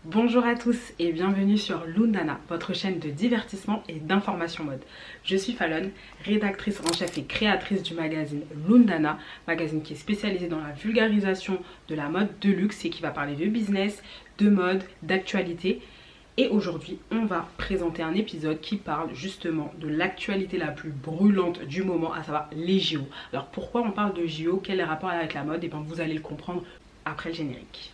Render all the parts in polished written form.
Bonjour à tous et bienvenue sur Lundana, votre chaîne de divertissement et d'information mode. Je suis Fallon, rédactrice en chef et créatrice du magazine Lundana, magazine qui est spécialisé dans la vulgarisation de la mode de luxe et qui va parler de business, de mode, d'actualité. Et aujourd'hui, on va présenter un épisode qui parle justement de l'actualité la plus brûlante du moment, à savoir les JO. Alors pourquoi on parle de JO, quel est le rapport avec la mode? Et bien vous allez le comprendre après le générique.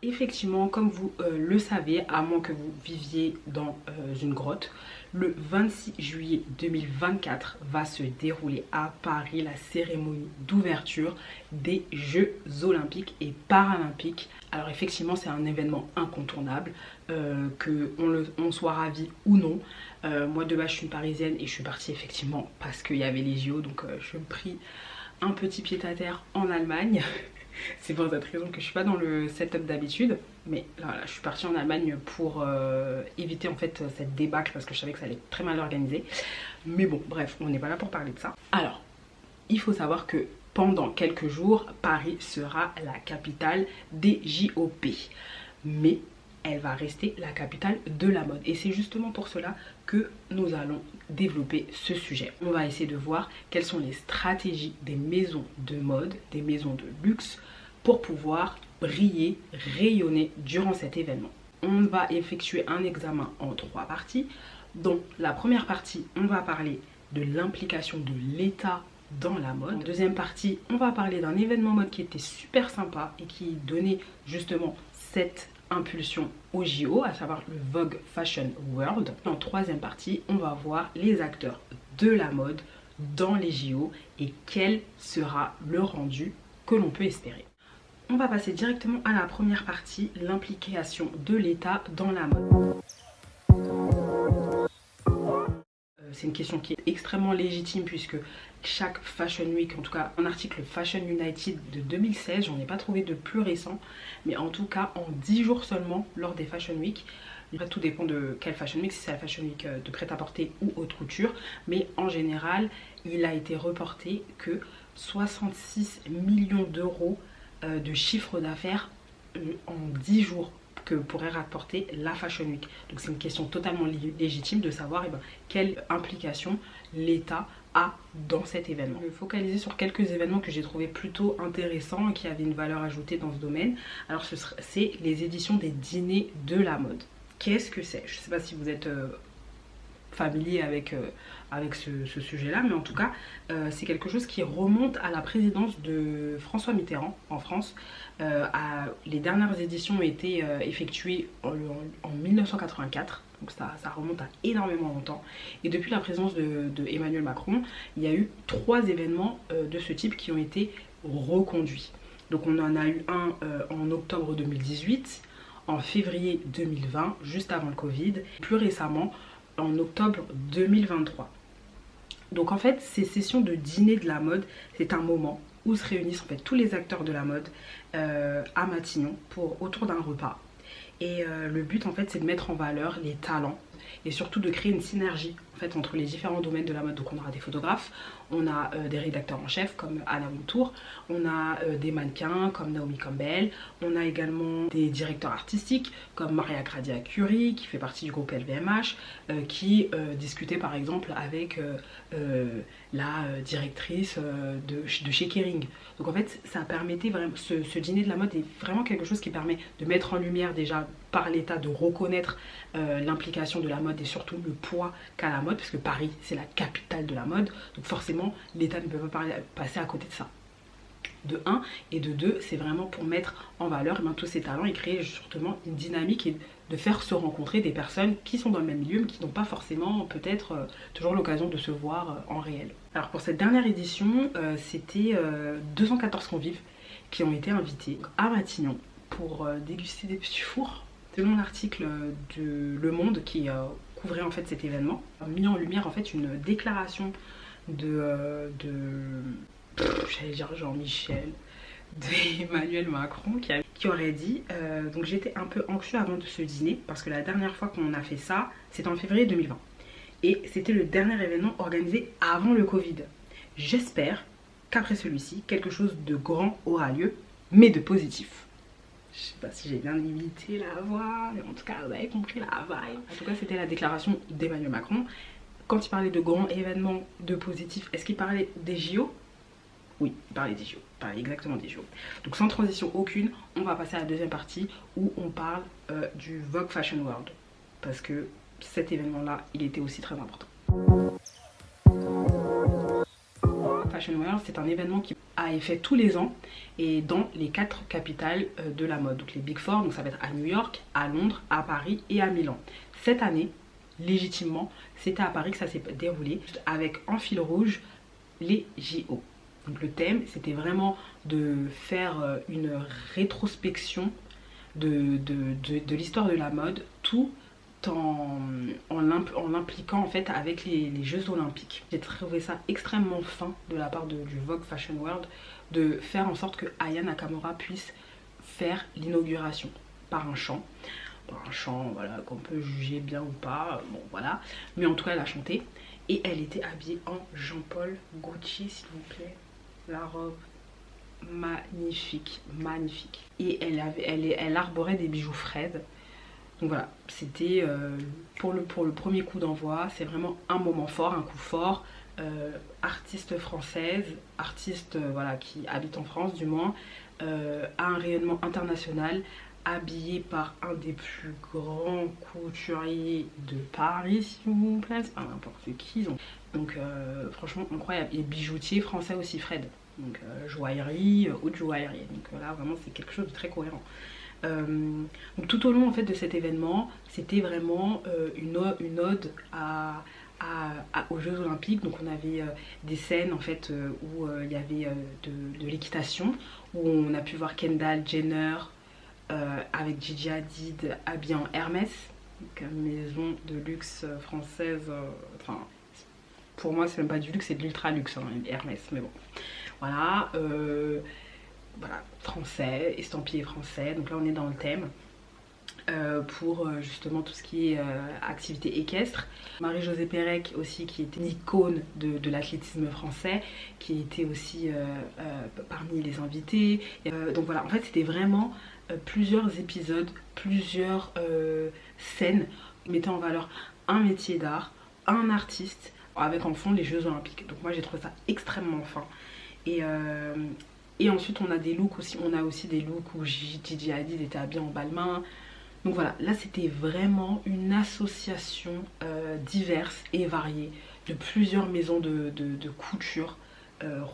Effectivement, comme vous le savez, à moins que vous viviez dans une grotte, le 26 juillet 2024 va se dérouler à Paris la cérémonie d'ouverture des Jeux Olympiques et Paralympiques. Alors effectivement, c'est un événement incontournable, qu'on soit ravi ou non. Moi de base, je suis une Parisienne et je suis partie effectivement parce qu'il y avait les JO, donc je me pris un petit pied-à-terre en Allemagne. C'est pour cette raison que je suis pas dans le setup d'habitude, mais là, je suis partie en Allemagne pour éviter en fait cette débâcle parce que je savais que ça allait être très mal organisé. Mais bon, bref, on n'est pas là pour parler de ça. Alors, il faut savoir que pendant quelques jours, Paris sera la capitale des JOP. Mais elle va rester la capitale de la mode. Et c'est justement pour cela que nous allons développer ce sujet. On va essayer de voir quelles sont les stratégies des maisons de mode, des maisons de luxe, pour pouvoir briller, rayonner durant cet événement. On va effectuer un examen en 3 parties. Donc la première partie, on va parler de l'implication de l'État dans la mode. En deuxième partie, on va parler d'un événement mode qui était super sympa et qui donnait justement cette impulsion au JO, à savoir le Vogue Fashion World. En troisième partie, on va voir les acteurs de la mode dans les JO et quel sera le rendu que l'on peut espérer. On va passer directement à la première partie, l'implication de l'État dans la mode. C'est une question qui est extrêmement légitime puisque chaque Fashion Week, en tout cas un article Fashion United de 2016, j'en ai pas trouvé de plus récent, mais en tout cas en 10 jours seulement lors des Fashion Week. Après, tout dépend de quelle Fashion Week, si c'est la Fashion Week de prêt-à-porter ou haute couture, mais en général il a été reporté que 66 millions d'euros de chiffre d'affaires en 10 jours que pourrait rapporter la Fashion Week. Donc c'est une question totalement légitime de savoir quelle implication l'État a dans cet événement. Je vais me focaliser sur quelques événements que j'ai trouvé plutôt intéressants et qui avaient une valeur ajoutée dans ce domaine. Alors c'est les éditions des dîners de la mode. Qu'est-ce que c'est? Je ne sais pas si vous êtes familier avec ce sujet-là, mais en tout cas, c'est quelque chose qui remonte à la présidence de François Mitterrand en France. Les dernières éditions ont été effectuées en 1984, donc ça remonte à énormément longtemps. Et depuis la présidence de Emmanuel Macron, il y a eu 3 événements de ce type qui ont été reconduits. Donc on en a eu un en octobre 2018, en février 2020, juste avant le Covid, plus récemment en octobre 2023. Donc en fait, ces sessions de dîner de la mode, c'est un moment où se réunissent en fait tous les acteurs de la mode à Matignon autour d'un repas. Et le but en fait, c'est de mettre en valeur les talents et surtout de créer une synergie en fait entre les différents domaines de la mode. Donc on aura des photographes, on a des rédacteurs en chef comme Anna Wintour, on a des mannequins comme Naomi Campbell, on a également des directeurs artistiques comme Maria Gradia Curie qui fait partie du groupe LVMH, qui discutait par exemple avec la directrice de chez Kering. Donc en fait ça permettait vraiment, ce dîner de la mode est vraiment quelque chose qui permet de mettre en lumière déjà par l'État, de reconnaître l'implication de la mode et surtout le poids qu'a la mode, parce que Paris c'est la capitale de la mode, donc forcément l'État ne peut pas passer à côté de ça. De 1 et de 2, c'est vraiment pour mettre en valeur tous ces talents et créer justement une dynamique et de faire se rencontrer des personnes qui sont dans le même milieu mais qui n'ont pas forcément peut-être toujours l'occasion de se voir en réel. Alors pour cette dernière édition, c'était 214 convives qui ont été invités à Matignon pour déguster des petits fours. Selon l'article de Le Monde qui couvrait en fait cet événement, a mis en lumière en fait une déclaration j'allais dire Jean-Michel, d'Emmanuel Macron qui aurait dit donc j'étais un peu anxieux avant de ce dîner parce que la dernière fois qu'on a fait ça c'était en février 2020 Et c'était le dernier événement organisé avant le Covid. J'espère qu'après celui-ci, quelque chose de grand aura lieu, mais de positif. Je sais pas si j'ai bien imité la voix, mais en tout cas, vous avez compris la vibe. En tout cas, c'était la déclaration d'Emmanuel Macron. Quand il parlait de grands événements de positif, est-ce qu'il parlait des JO? Oui, il parlait des JO. Il parlait exactement des JO. Donc sans transition aucune, on va passer à la deuxième partie où on parle du Vogue Fashion World. Parce que cet événement-là, il était aussi très important. Fashion World, c'est un événement qui a été fait tous les ans et dans les 4 capitales de la mode. Donc les Big Four, donc ça va être à New York, à Londres, à Paris et à Milan. Cette année, légitimement, c'était à Paris que ça s'est déroulé avec en fil rouge les JO. Donc le thème, c'était vraiment de faire une rétrospection de l'histoire de la mode, tout en l'impliquant en fait avec les Jeux Olympiques. J'ai trouvé ça extrêmement fin de la part du Vogue Fashion World de faire en sorte que Aya Nakamura puisse faire l'inauguration par un chant. Un chant voilà, qu'on peut juger bien ou pas, bon voilà. Mais en tout cas elle a chanté et elle était habillée en Jean-Paul Gaultier s'il vous plaît. La robe magnifique, magnifique. Et elle arborait des bijoux Fred. Donc voilà, c'était pour le premier coup d'envoi, c'est vraiment un moment fort, un coup fort. Artiste française, artiste voilà, qui habite en France du moins, a un rayonnement international, habillée par un des plus grands couturiers de Paris s'il vous plaît, c'est pas n'importe qui. Donc franchement incroyable. Et bijoutier français aussi Fred. Donc joaillerie, haute joaillerie. Donc là vraiment c'est quelque chose de très cohérent. Donc tout au long en fait de cet événement, c'était vraiment une ode aux Jeux Olympiques. Donc on avait des scènes en fait où il y avait de l'équitation, où on a pu voir Kendall Jenner avec Gigi Hadid habillée en Hermès, donc maison de luxe française. Enfin pour moi c'est même pas du luxe, c'est de l'ultra luxe hein, Hermès, mais bon voilà. Voilà, français, estampillé français, donc là on est dans le thème pour justement tout ce qui est activité équestre. Marie-Josée Pérec aussi qui était une icône de l'athlétisme français, qui était aussi parmi les invités. Donc voilà, en fait c'était vraiment plusieurs épisodes, plusieurs scènes mettant en valeur un métier d'art, un artiste, avec en fond les Jeux Olympiques. Donc moi j'ai trouvé ça extrêmement fin. Et ensuite on a des looks aussi, on a aussi des looks où Gigi Hadid était habillée en balmain. Donc voilà, là c'était vraiment une association diverse et variée de plusieurs maisons de couture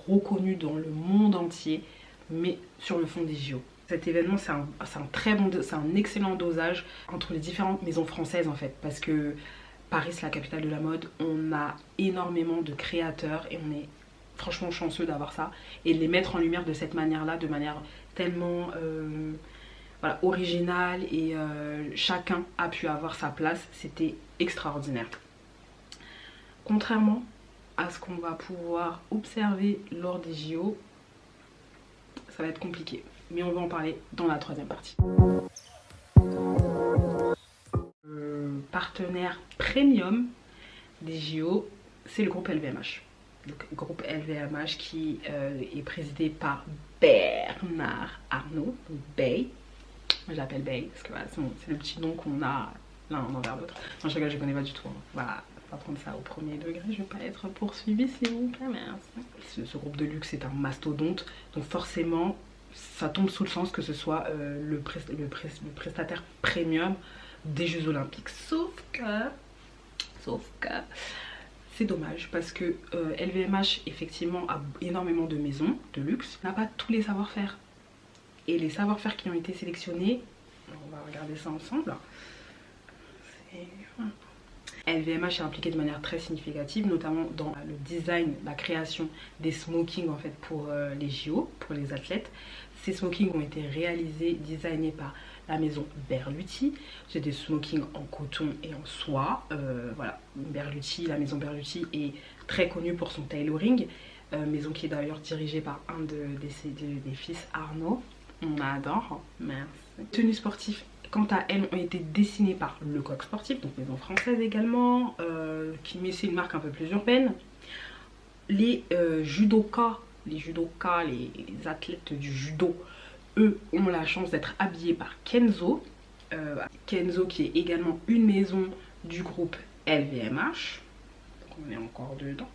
reconnues dans le monde entier, mais sur le fond des JO. Cet événement c'est un excellent dosage entre les différentes maisons françaises en fait, parce que Paris c'est la capitale de la mode, on a énormément de créateurs et on est franchement chanceux d'avoir ça et de les mettre en lumière de cette manière là, de manière tellement voilà, originale et chacun a pu avoir sa place, c'était extraordinaire. Contrairement à ce qu'on va pouvoir observer lors des JO, ça va être compliqué, mais on va en parler dans la troisième partie. Partenaire premium des JO, c'est le groupe LVMH. Donc, groupe LVMH qui est présidé par Bernard Arnault, donc Bey. Je l'appelle Bey parce que voilà, c'est le petit nom qu'on a l'un envers l'autre. Non, je rigole, je connais pas du tout. Hein. Voilà, faut pas prendre ça au premier degré, je vais pas être poursuivie s'il vous plaît, merci. Ce groupe de luxe est un mastodonte, donc forcément ça tombe sous le sens que ce soit le prestataire premium des Jeux Olympiques. Sauf que c'est dommage parce que LVMH effectivement a énormément de maisons de luxe, n'a pas tous les savoir-faire. Et les savoir-faire qui ont été sélectionnés, on va regarder ça ensemble. LVMH est impliqué de manière très significative, notamment dans le design, la création des smokings en fait pour les JO, pour les athlètes. Ces smokings ont été réalisés, designés par la maison Berluti. C'est des smokings en coton et en soie. Voilà, Berluti, la maison Berluti est très connue pour son tailoring, maison qui est d'ailleurs dirigée par un des fils Arnaud. On adore, merci. Tenue sportive quant à elles, ont été dessinées par Le Coq Sportif, donc maison française également, mais c'est une marque un peu plus urbaine. Les judokas, les athlètes du judo, eux ont la chance d'être habillés par Kenzo. Kenzo qui est également une maison du groupe LVMH. Donc on est encore dedans.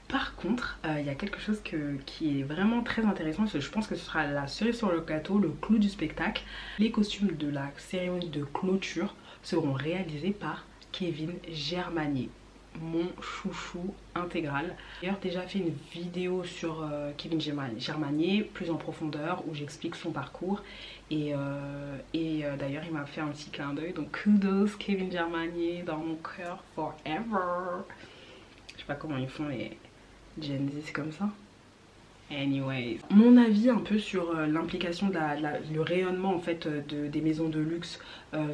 Par contre, il y a quelque chose qui est vraiment très intéressant. Je pense que ce sera la cerise sur le gâteau, le clou du spectacle. Les costumes de la cérémonie de clôture seront réalisés par Kevin Germanier, mon chouchou intégral. J'ai d'ailleurs déjà fait une vidéo sur Kevin Germanier, plus en profondeur, où j'explique son parcours. Et d'ailleurs, il m'a fait un petit clin d'œil. Donc, kudos Kevin Germanier dans mon cœur forever. Je sais pas comment ils font les Gen Z, c'est comme ça. Anyways, mon avis un peu sur l'implication le rayonnement en fait des maisons de luxe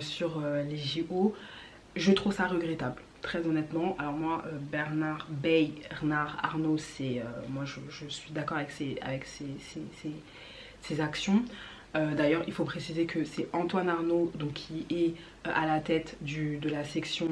sur les JO, je trouve ça regrettable, très honnêtement. Alors moi, Bernard Arnault, c'est moi je suis d'accord avec ses actions. D'ailleurs, il faut préciser que c'est Antoine Arnault donc, qui est à la tête de la section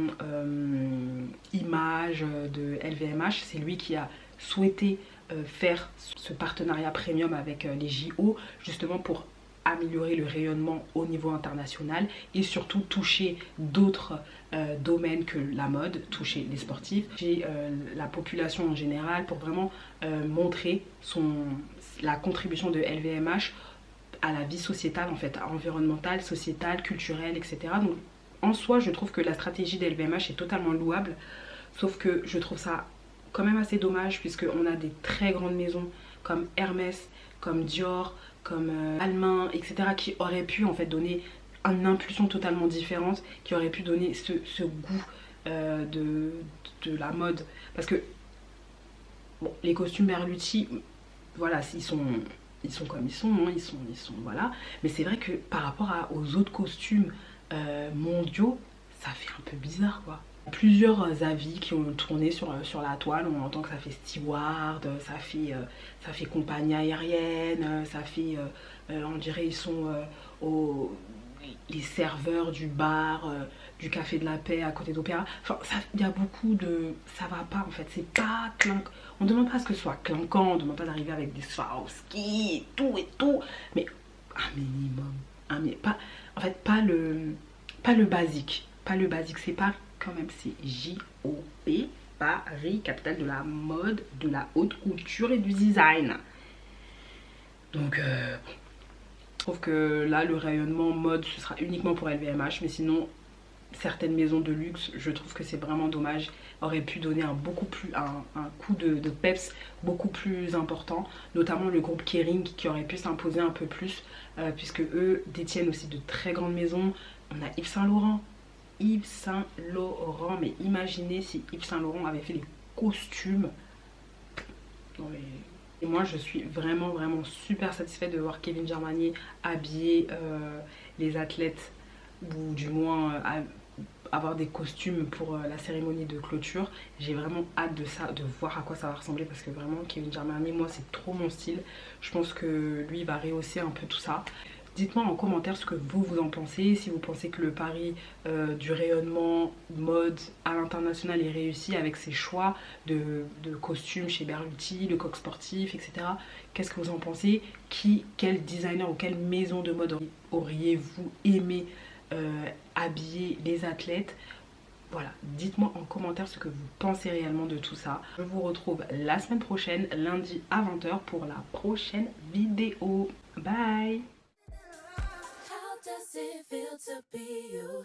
images de LVMH. C'est lui qui a souhaité faire ce partenariat premium avec les JO, justement pour améliorer le rayonnement au niveau international et surtout toucher d'autres domaines que la mode, toucher les sportifs, toucher la population en général, pour vraiment montrer la contribution de LVMH à la vie sociétale, en fait, environnementale, sociétale, culturelle, etc. Donc en soi, je trouve que la stratégie de LVMH est totalement louable, sauf que je trouve ça quand même assez dommage, puisqu'on a des très grandes maisons comme Hermès, comme Dior, comme Balmain, etc. qui auraient pu en fait donner une impulsion totalement différente, qui aurait pu donner ce goût de la mode. Parce que bon, les costumes Berluti, voilà, ils sont comme ils sont, hein, ils sont voilà. Mais c'est vrai que par rapport aux autres costumes mondiaux, ça fait un peu bizarre, quoi. Plusieurs avis qui ont tourné sur la toile. On entend que ça fait steward, ça fait compagnie aérienne, ça fait on dirait ils sont les serveurs du bar du Café de la Paix à côté d'Opéra. Enfin, il y a beaucoup de... ça va pas en fait, c'est pas clinquant. On demande pas à ce que ce soit clinquant, on demande pas d'arriver avec des Swarovski et tout, mais un minimum, pas, en fait pas le basique, c'est pas quand même, c'est JOP, Paris, capitale de la mode, de la haute couture et du design. Donc je trouve que là le rayonnement mode ce sera uniquement pour LVMH, mais sinon certaines maisons de luxe, je trouve que c'est vraiment dommage, aurait pu donner un coup de peps beaucoup plus important, notamment le groupe Kering qui aurait pu s'imposer un peu plus, puisque eux détiennent aussi de très grandes maisons. On a Yves Saint Laurent, mais imaginez si Yves Saint Laurent avait fait les costumes. Et moi je suis vraiment super satisfaite de voir Kevin Germanier habiller les athlètes, ou du moins avoir des costumes pour la cérémonie de clôture. J'ai vraiment hâte de voir à quoi ça va ressembler, parce que vraiment Kevin Germanier, moi c'est trop mon style. Je pense que lui va rehausser un peu tout ça. Dites-moi en commentaire ce que vous en pensez, si vous pensez que le pari du rayonnement mode à l'international est réussi avec ses choix de costumes chez Berluti, Le Coq Sportif, etc. Qu'est-ce que vous en pensez? Quel designer ou quelle maison de mode auriez-vous aimé habiller les athlètes? Voilà, dites-moi en commentaire ce que vous pensez réellement de tout ça. Je vous retrouve la semaine prochaine, lundi à 20 h pour la prochaine vidéo. Bye! Does it feel to be you?